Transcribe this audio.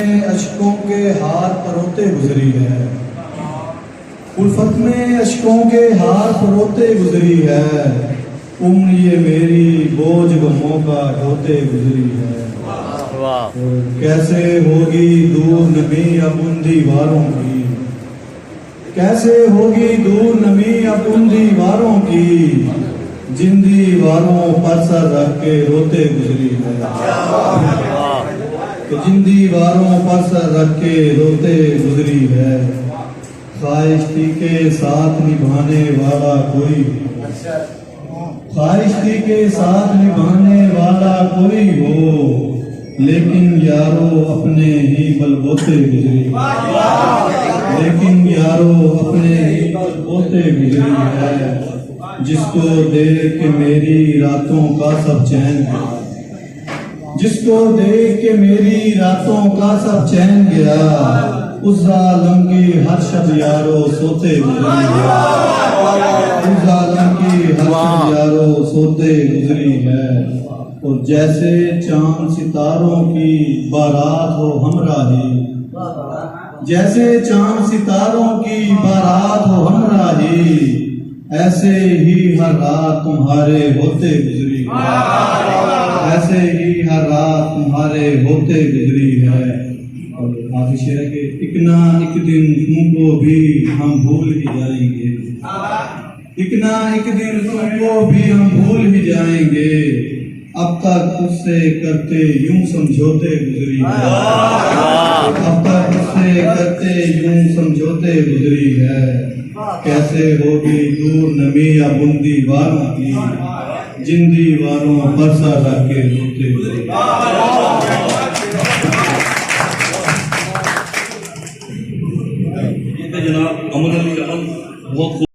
اشکوں کے ہار پروتے گزری ہے، الفت میں اشکوں کے ہار پروتے گزری ہے، عمر یہ میری بوجھ غموں کا ڈھوتے گزری ہے۔ کیسے ہوگی دور نمی اب ان دیواروں کی، کیسے ہوگی دور نمی اب ان دیواروں کی، جن دیواروں پر سر رکھ کے روتے گزری ہے، کہ جن دیواروں پر سر رکھ کے روتے گزری ہے۔ خواہش تھی کے ساتھ نبھانے والا کوئی، خواہش تھی کے ساتھ نبھانے والا کوئی ہو، لیکن یارو اپنے ہی بلبوتے گزری ہے، لیکن یارو اپنے ہی بلبوتے گزری ہے۔ جس کو دیکھ کے میری راتوں کا سب چین گیا، جس کو دیکھ کے میری راتوں کا سب چین گیا، اس ظالم کی ہر شب یارو سوتے گزری ہے، اس ظالم کی ہر شب یارو سوتے گزری ہے۔ اور جیسے چاند ستاروں کی بارات ہو ہمراہی، جیسے چاند ستاروں کی بارات ہو ہمراہی، ایسے ہی ہر رات تمہارے ہوتے گزری ہے، ایسے ہی ہر رات تمہارے ہوتے گزری ہے۔ اور آخری شعر ہے کہ ایک نہ ایک دن تم کو بھی ہم بھول ہی جائیں گے، ایک نہ ایک دن تم کو بھی ہم بھول ہی جائیں گے، اب تک اس سے کرتے یوں سمجھوتے گزری ہے، اب تک اس سے کرتے یوں سمجھوتے گزری ہے۔ کیسے ہوگی دور نمی اب ان دیواروں کی، جن دیواروں پر سر رکھ کے روتے گزری ہے۔ جناب امن علی امن بہت